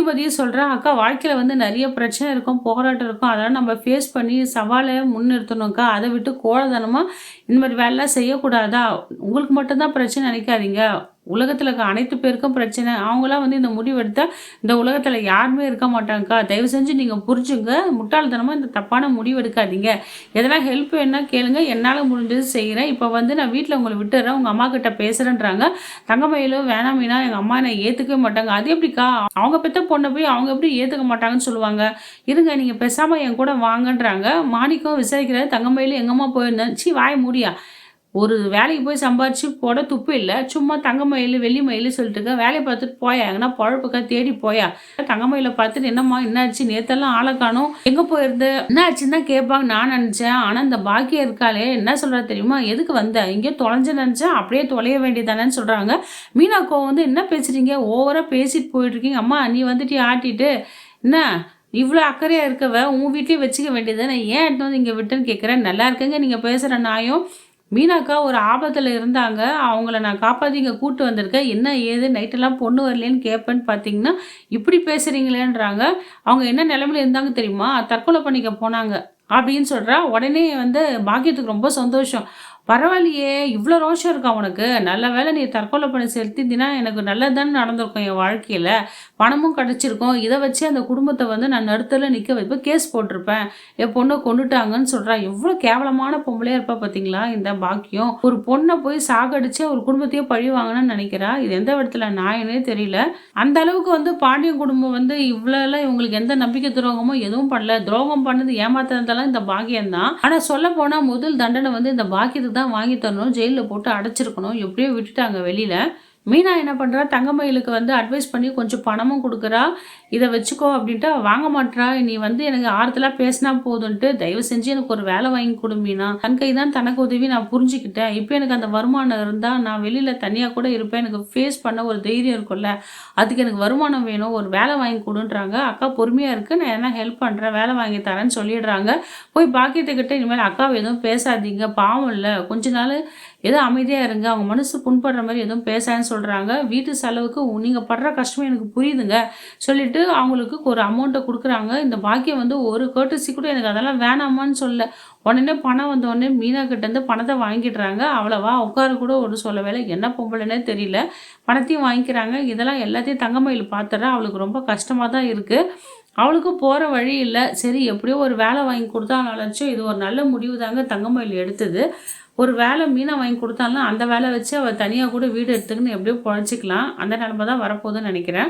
புத்தியும் சொல்றேன். அக்கா வாழ்க்கையில வந்து நெறைய பிரச்சனை இருக்கும், போராட்டம் இருக்கும். அதெல்லாம் நம்ம ஃபேஸ் பண்ணி சவால முன்னிறுத்தணும்க்கா. அத விட்டு கோழைத்தனமா இந்த மாரி வேலைலாம் செய்யக்கூடாதா? உங்களுக்கு மட்டும் தான் பிரச்சனை நெனைக்காதீங்க. உலகத்துல இருக்க அனைத்து பேருக்கும் பிரச்சனை. அவங்கலாம் வந்து இந்த முடிவு எடுத்தா, இந்த உலகத்துல யாருமே இருக்க மாட்டாங்கக்கா. தயவு செஞ்சு நீங்க புரிஞ்சுங்க. முட்டாள்தனமா இந்த தப்பான முடிவு எடுக்காதீங்க. எதனா ஹெல்ப் வேணுனா கேளுங்க. என்னால முடிஞ்சது செய்றேன். இப்ப வந்து நான் வீட்ல உங்கள விட்டுர்றேன். உங்க அம்மாகிட்ட பேசுறேன்றாங்க. தங்கமயிலும் வேணாம் மீனா, எங்க அம்மா என்னை ஏத்துக்கவே மாட்டாங்க. அது எப்படிக்கா? அவங்க பெத்த பொண்ண போய் அவங்க எப்படி ஏத்துக்க மாட்டாங்கன்னு சொல்லுவாங்க? இருங்க நீங்க பேசாம என் கூட வாங்கன்றாங்க. மாணிக்கம் விசாரிக்கிறாரு. தங்கமயிலும் எங்கம்மா போயிருந்தேன். ச்சீ வாய மூடியா! ஒரு வேலைக்கு போய் சம்பாரிச்சு போட துப்பு இல்ல. சும்மா தங்க மயிலு, வெள்ளி மயிலு சொல்லிட்டு இருக்க. வேலைய பார்த்துட்டு போயா! எங்கனா பொழப்புக்கா தேடி போயா! தங்க மயில பார்த்துட்டு என்னம்மா என்னாச்சு? நேத்தெல்லாம் ஆள காணோம். எங்க போயிருந்த? என்ன ஆச்சுன்னு தான் கேட்பாங்க நான் நெனச்சேன். ஆனா இந்த பாக்கியம் இருக்காளே என்ன சொல்றா தெரியுமா? எதுக்கு வந்த? எங்கேயோ தொலைஞ்சேன்னு நெனச்சேன். அப்படியே தொலைய வேண்டியதானேன்னு சொல்றாங்க. மீனா கோவம் வந்து என்ன பேசுறீங்க? ஓவரா பேசிட்டு போயிட்டு இருக்கீங்க. அம்மா நீ வந்துட்டு ஆட்டிட்டு, என்ன? இவ்ளோ அக்கறையா இருக்கவ, உன் வீட்லயே வச்சுக்க வேண்டியது தானே! ஏன் எடுத்துட்டு வந்து இங்க விட்டேன்னு கேட்கிறேன். நல்லா இருக்குங்க நீங்க பேசுற நியாயம். மீனாக்கா ஒரு ஆபத்துல இருந்தாங்க. அவங்கள நான் காப்பாத்தி இங்க கூட்டு வந்திருக்கேன். என்ன ஏது நைட்டெல்லாம் பொண்ணு வரலையேன்னு கேட்பேன்னு பார்த்தீங்கன்னா, இப்படி பேசுறீங்களேன்றாங்க. அவங்க என்ன நிலைமையில இருந்தாங்க தெரியுமா? தற்கொலை பண்ணிக்க போனாங்க. அப்படின்னு சொல்றா. உடனே வந்து பாக்கியத்துக்கு ரொம்ப சந்தோஷம். பரவாயில்லையே! இவ்ளோ ரோஷம் இருக்கா உனக்கு? நல்ல வேளை நீ தற்கொலை பண்ணி செலுத்தியிருந்தீன்னா, எனக்கு நல்லது தானே நடந்திருக்கும் என் வாழ்க்கையில. பணமும் கிடைச்சிருக்கும். இத வச்சு அந்த குடும்பத்த வந்து நான் நடுத்தெருவுல நிக்க வைப்பேன். கேஸ் போட்டிருப்பேன். என் பொண்ண கொன்னுட்டாங்கன்னு சொல்றா. எவ்ளோ கேவலமான பொம்பளையா இருப்பா பார்த்தீங்களா, இந்த பாக்கியம். ஒரு பொண்ண போய் சாகடிச்சு ஒரு குடும்பத்தையே பழி வாங்கணும்னு நினைக்கிறா. இது எந்த விதத்துல நியாயம்னே தெரியல. அந்த அளவுக்கு வந்து பாண்டியன் குடும்பம் வந்து இவ்வளோலாம் இவங்களுக்கு எந்த நம்பிக்கை துரோகமோ எதுவும் பண்ணல. துரோகம் பண்ணது ஏமாத்துனதெல்லாம் இந்த பாக்கியம் தான். ஆனா சொல்லப்போனா முதல் தண்டனை வந்து இந்த பாக்கியத்துக்கு தான் வாங்கி தரணும். ஜெயில்ல போட்டு அடைச்சிருக்கணும். எப்படியோ விட்டுட்டாங்க வெளியில. மீனா என்ன பண்றா, தங்கமயிலுக்கு வந்து அட்வைஸ் பண்ணி கொஞ்சம் பணமும் குடுக்குறா. இத வச்சுக்கோ அப்படின்ட்டு அவ வாங்க மாட்றா. நீ வந்து எனக்கு ஆறுதலா பேசினா போதுன்ட்டு, தயவு செஞ்சு எனக்கு ஒரு வேலை வாங்கி குடு மீனா. தன் கை தான் தனக்கு உதவி நான் புரிஞ்சுக்கிட்டேன். இப்ப எனக்கு அந்த வருமானம் இருந்தா நான் வெளியில தனியா கூட இருப்பேன். எனக்கு ஃபேஸ் பண்ண ஒரு தைரியம் இருக்கும்ல. அதுக்கு எனக்கு வருமானம் வேணும். ஒரு வேலை வாங்கி குடுன்றாங்க. அக்கா பொறுமையா இருக்கு. நான் எதனா ஹெல்ப் பண்றேன். வேலை வாங்கி தரேன்னு சொல்லிடுறாங்க. போய் பாக்கியத்துக்கிட்ட இனிமேல் அக்காவ எதுவும் பேசாதீங்க. பாவம் இல்ல. கொஞ்ச நாள் ஏதோ அமைதியா இருங்க. அவங்க மனசு புண்படுற மாரி எதுவும் பேசாதன்னு சொல்றாங்க. வீட்டு செலவுக்கு நீங்க படுற கஷ்டம் எனக்கு புரியுதுங்க. சொல்லிட்டு அவங்களுக்கு ஒரு அமௌண்ட்ட குடுக்குறாங்க. இந்த பாக்கியம் வந்து ஒரு கர்ட்டஸி கூட எனக்கு அதெல்லாம் வேணாமான்னு சொல்லல. உடனே பணம் வந்த உடனே மீனா கிட்டேருந்து பணத்த வாங்கிடுறாங்க. அவ்வளவா உட்கார கூட ஒரு சொல்லவே இல்ல. என்ன பொம்பளைன்னே தெரியல. பணத்தையும் வாங்கிக்கிறாங்க. இதெல்லாம் எல்லாத்தையும் தங்கமயில் பார்த்துறா. அவளுக்கு ரொம்ப கஷ்டமா தான் இருக்கு. அவளுக்கும் போற வழி இல்ல. சரி எப்படியோ ஒரு வேலை வாங்கி குடுத்தா நெனச்சோம். இது ஒரு நல்ல முடிவு தாங்க தங்கமயில் எடுத்தது. ஒரு வேலை மீனா வாங்கி குடுத்தாலும், அந்த வேலை வச்சு அவ தனியா கூட வீடு எடுத்துக்கின்னு எப்படியோ பொழச்சுக்கலாம். அந்த நெலம தான் வரப்போதுன்னு நெனைக்கிறேன்.